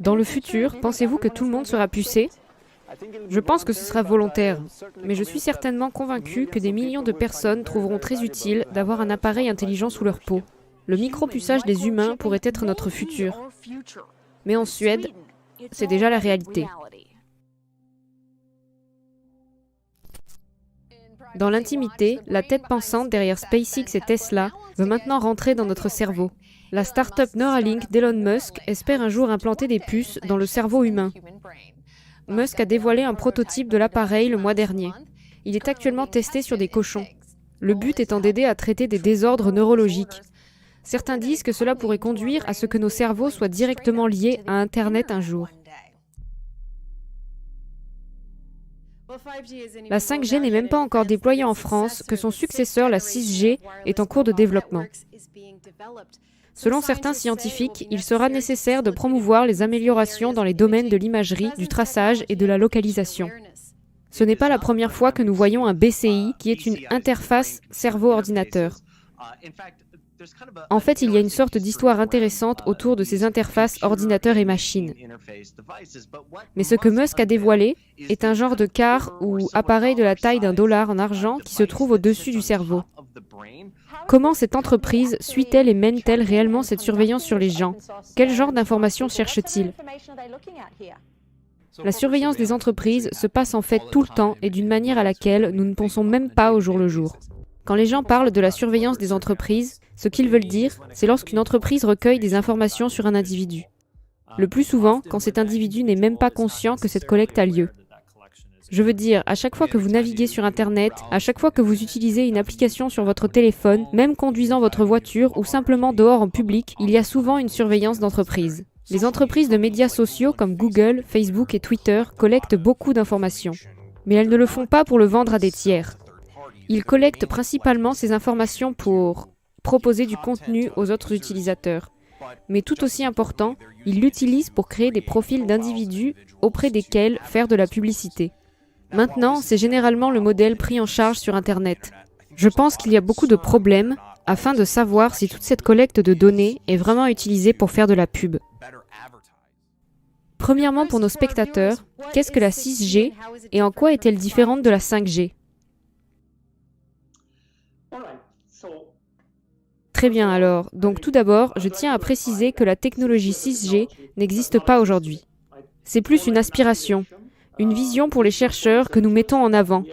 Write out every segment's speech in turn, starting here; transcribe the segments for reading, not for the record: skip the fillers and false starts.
Dans le futur, pensez-vous que tout le monde sera pucé? Je pense que ce sera volontaire, mais je suis certainement convaincu que des millions de personnes trouveront très utile d'avoir un appareil intelligent sous leur peau. Le micropuçage des humains pourrait être notre futur. Mais en Suède, c'est déjà la réalité. Dans l'intimité, la tête pensante derrière SpaceX et Tesla veut maintenant rentrer dans notre cerveau. La start-up Neuralink d'Elon Musk espère un jour implanter des puces dans le cerveau humain. Musk a dévoilé un prototype de l'appareil le mois dernier. Il est actuellement testé sur des cochons. Le but étant d'aider à traiter des désordres neurologiques. Certains disent que cela pourrait conduire à ce que nos cerveaux soient directement liés à Internet un jour. La 5G n'est même pas encore déployée en France, que son successeur, la 6G, est en cours de développement. Selon certains scientifiques, il sera nécessaire de promouvoir les améliorations dans les domaines de l'imagerie, du traçage et de la localisation. Ce n'est pas la première fois que nous voyons un BCI, qui est une interface cerveau-ordinateur. En fait, il y a une sorte d'histoire intéressante autour de ces interfaces ordinateur et machine. Mais ce que Musk a dévoilé est un genre de car ou appareil de la taille d'un dollar en argent qui se trouve au-dessus du cerveau. Comment cette entreprise suit-elle et mène-t-elle réellement cette surveillance sur les gens? Quel genre d'informations cherche-t-il? La surveillance des entreprises se passe en fait tout le temps et d'une manière à laquelle nous ne pensons même pas au jour le jour. Quand les gens parlent de la surveillance des entreprises, ce qu'ils veulent dire, c'est lorsqu'une entreprise recueille des informations sur un individu. Le plus souvent, quand cet individu n'est même pas conscient que cette collecte a lieu. Je veux dire, à chaque fois que vous naviguez sur Internet, à chaque fois que vous utilisez une application sur votre téléphone, même conduisant votre voiture ou simplement dehors en public, il y a souvent une surveillance d'entreprise. Les entreprises de médias sociaux comme Google, Facebook et Twitter collectent beaucoup d'informations. Mais elles ne le font pas pour le vendre à des tiers. Ils collectent principalement ces informations pour proposer du contenu aux autres utilisateurs. Mais tout aussi important, ils l'utilisent pour créer des profils d'individus auprès desquels faire de la publicité. Maintenant, c'est généralement le modèle pris en charge sur Internet. Je pense qu'il y a beaucoup de problèmes afin de savoir si toute cette collecte de données est vraiment utilisée pour faire de la pub. Premièrement, pour nos spectateurs, qu'est-ce que la 6G et en quoi est-elle différente de la 5G? Très bien alors, donc tout d'abord, je tiens à préciser que la technologie 6G n'existe pas aujourd'hui. C'est plus une aspiration, une vision pour les chercheurs que nous mettons en avant.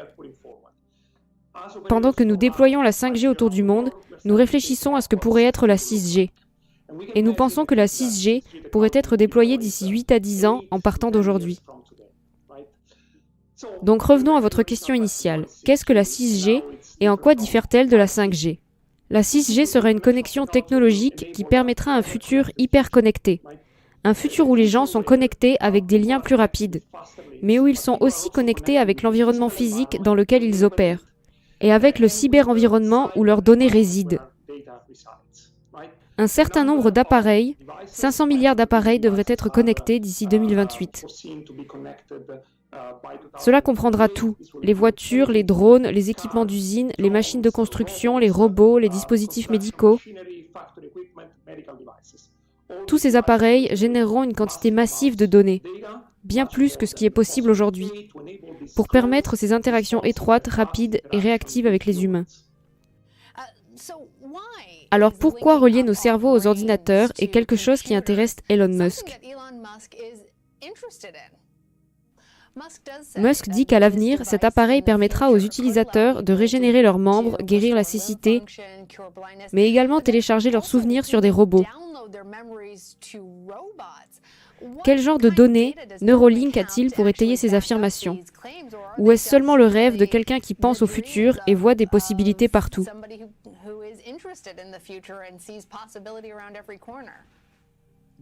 Pendant que nous déployons la 5G autour du monde, nous réfléchissons à ce que pourrait être la 6G. Et nous pensons que la 6G pourrait être déployée d'ici 8 à 10 ans en partant d'aujourd'hui. Donc revenons à votre question initiale. Qu'est-ce que la 6G et en quoi diffère-t-elle de la 5G? La 6G sera une connexion technologique qui permettra un futur hyper connecté. Un futur où les gens sont connectés avec des liens plus rapides, mais où ils sont aussi connectés avec l'environnement physique dans lequel ils opèrent, et avec le cyber-environnement où leurs données résident. Un certain nombre d'appareils, 500 milliards d'appareils devraient être connectés d'ici 2028. Cela comprendra tout, les voitures, les drones, les équipements d'usine, les machines de construction, les robots, les dispositifs médicaux. Tous ces appareils généreront une quantité massive de données, bien plus que ce qui est possible aujourd'hui, pour permettre ces interactions étroites, rapides et réactives avec les humains. Alors pourquoi relier nos cerveaux aux ordinateurs est quelque chose qui intéresse Elon Musk? Musk dit qu'à l'avenir, cet appareil permettra aux utilisateurs de régénérer leurs membres, guérir la cécité, mais également télécharger leurs souvenirs sur des robots. Quel genre de données Neuralink a-t-il pour étayer ces affirmations? Ou est-ce seulement le rêve de quelqu'un qui pense au futur et voit des possibilités partout?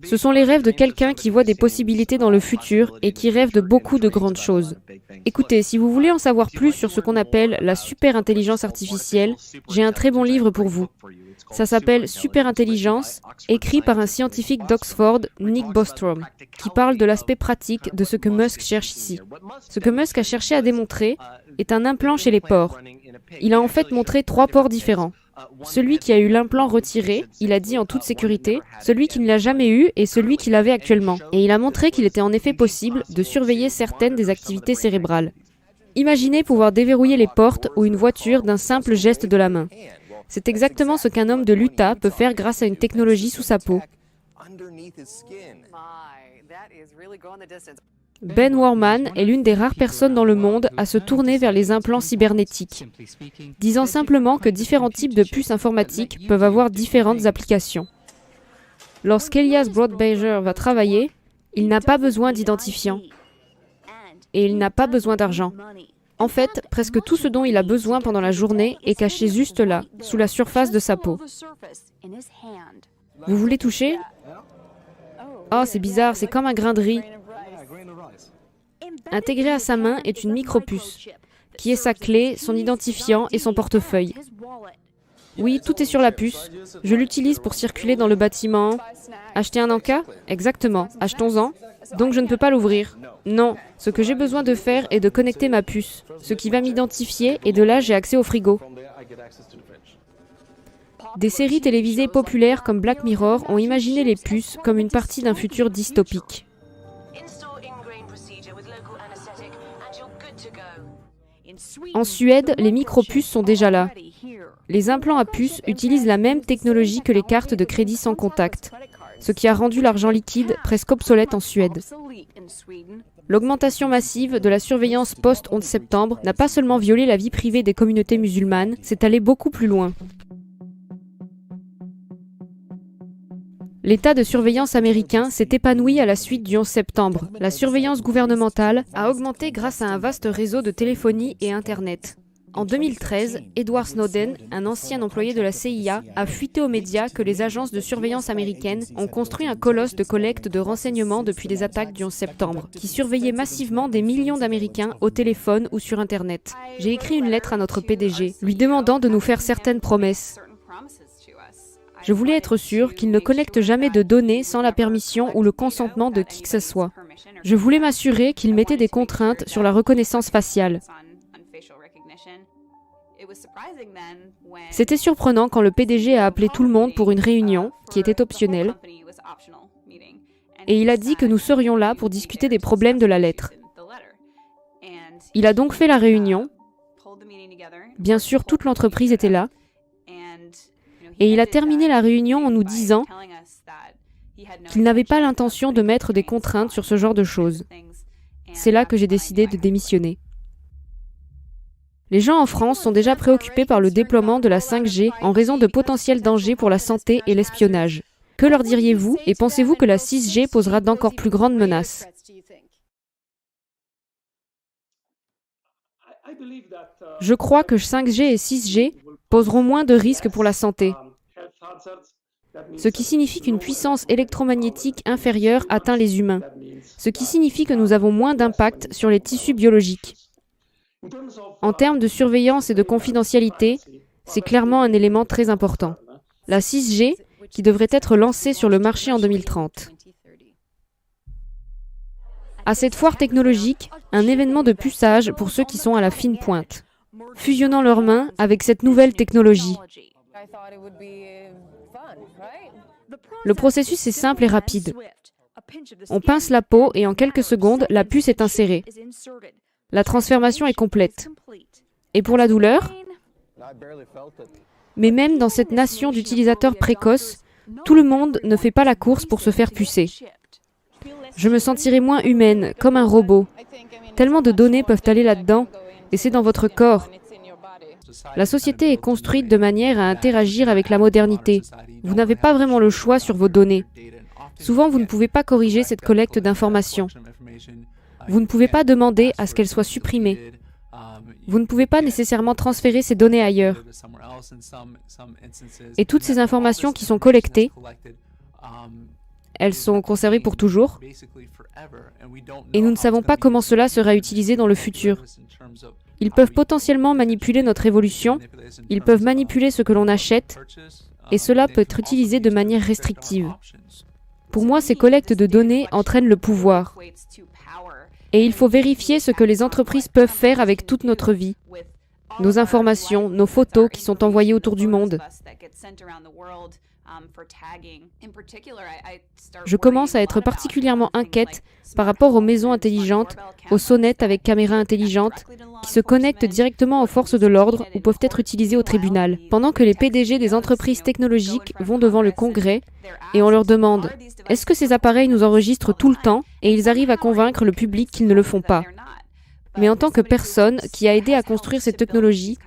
Ce sont les rêves de quelqu'un qui voit des possibilités dans le futur et qui rêve de beaucoup de grandes choses. Écoutez, si vous voulez en savoir plus sur ce qu'on appelle la super-intelligence artificielle, j'ai un très bon livre pour vous. Ça s'appelle Superintelligence, écrit par un scientifique d'Oxford, Nick Bostrom, qui parle de l'aspect pratique de ce que Musk cherche ici. Ce que Musk a cherché à démontrer est un implant chez les porcs. Il a en fait montré 3 porcs différents. Celui qui a eu l'implant retiré, il a dit en toute sécurité, celui qui ne l'a jamais eu et celui qui l'avait actuellement. Et il a montré qu'il était en effet possible de surveiller certaines des activités cérébrales. Imaginez pouvoir déverrouiller les portes ou une voiture d'un simple geste de la main. C'est exactement ce qu'un homme de l'Utah peut faire grâce à une technologie sous sa peau. Ben Worman est l'une des rares personnes dans le monde à se tourner vers les implants cybernétiques, disant simplement que différents types de puces informatiques peuvent avoir différentes applications. Lorsqu'Elias Broadbager va travailler, il n'a pas besoin d'identifiant et il n'a pas besoin d'argent. En fait, presque tout ce dont il a besoin pendant la journée est caché juste là, sous la surface de sa peau. Vous voulez toucher? Oh, c'est bizarre, c'est comme un grain de riz. Intégré à sa main est une micropuce, qui est sa clé, son identifiant et son portefeuille. Oui, tout est sur la puce. Je l'utilise pour circuler dans le bâtiment. Acheter un encas? Exactement, achetons-en. Donc je ne peux pas l'ouvrir. Non, ce que j'ai besoin de faire est de connecter ma puce, ce qui va m'identifier et de là j'ai accès au frigo. Des séries télévisées populaires comme Black Mirror ont imaginé les puces comme une partie d'un futur dystopique. En Suède, les micropuces sont déjà là. Les implants à puces utilisent la même technologie que les cartes de crédit sans contact, ce qui a rendu l'argent liquide presque obsolète en Suède. L'augmentation massive de la surveillance post-11 septembre n'a pas seulement violé la vie privée des communautés musulmanes, c'est allé beaucoup plus loin. L'État de surveillance américain s'est épanoui à la suite du 11 septembre. La surveillance gouvernementale a augmenté grâce à un vaste réseau de téléphonie et Internet. En 2013, Edward Snowden, un ancien employé de la CIA, a fuité aux médias que les agences de surveillance américaines ont construit un colosse de collecte de renseignements depuis les attaques du 11 septembre, qui surveillait massivement des millions d'Américains au téléphone ou sur Internet. J'ai écrit une lettre à notre PDG, lui demandant de nous faire certaines promesses. Je voulais être sûr qu'il ne collecte jamais de données sans la permission ou le consentement de qui que ce soit. Je voulais m'assurer qu'il mettait des contraintes sur la reconnaissance faciale. C'était surprenant quand le PDG a appelé tout le monde pour une réunion, qui était optionnelle, et il a dit que nous serions là pour discuter des problèmes de la lettre. Il a donc fait la réunion. Bien sûr, toute l'entreprise était là. Et il a terminé la réunion en nous disant qu'il n'avait pas l'intention de mettre des contraintes sur ce genre de choses. C'est là que j'ai décidé de démissionner. Les gens en France sont déjà préoccupés par le déploiement de la 5G en raison de potentiels dangers pour la santé et l'espionnage. Que leur diriez-vous et pensez-vous que la 6G posera d'encore plus grandes menaces? Je crois que 5G et 6G poseront moins de risques pour la santé, ce qui signifie qu'une puissance électromagnétique inférieure atteint les humains, ce qui signifie que nous avons moins d'impact sur les tissus biologiques. En termes de surveillance et de confidentialité, c'est clairement un élément très important. La 6G, qui devrait être lancée sur le marché en 2030. À cette foire technologique, un événement de puçage pour ceux qui sont à la fine pointe, fusionnant leurs mains avec cette nouvelle technologie. Le processus est simple et rapide. On pince la peau et en quelques secondes, la puce est insérée. La transformation est complète. Et pour la douleur? Mais même dans cette nation d'utilisateurs précoces, tout le monde ne fait pas la course pour se faire pucer. Je me sentirais moins humaine, comme un robot. Tellement de données peuvent aller là-dedans, et c'est dans votre corps. La société est construite de manière à interagir avec la modernité. Vous n'avez pas vraiment le choix sur vos données. Souvent, vous ne pouvez pas corriger cette collecte d'informations. Vous ne pouvez pas demander à ce qu'elles soient supprimées. Vous ne pouvez pas nécessairement transférer ces données ailleurs. Et toutes ces informations qui sont collectées, elles sont conservées pour toujours. Et nous ne savons pas comment cela sera utilisé dans le futur. Ils peuvent potentiellement manipuler notre évolution, ils peuvent manipuler ce que l'on achète, et cela peut être utilisé de manière restrictive. Pour moi, ces collectes de données entraînent le pouvoir. Et il faut vérifier ce que les entreprises peuvent faire avec toute notre vie. nos informations, nos photos qui sont envoyées autour du monde. Je commence à être particulièrement inquiète par rapport aux maisons intelligentes, aux sonnettes avec caméras intelligentes, qui se connectent directement aux forces de l'ordre ou peuvent être utilisées au tribunal. Pendant que les PDG des entreprises technologiques vont devant le Congrès et on leur demande « Est-ce que ces appareils nous enregistrent tout le temps ?» et ils arrivent à convaincre le public qu'ils ne le font pas. Mais en tant que personne qui a aidé à construire ces technologies,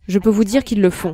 je peux vous dire qu'ils le font.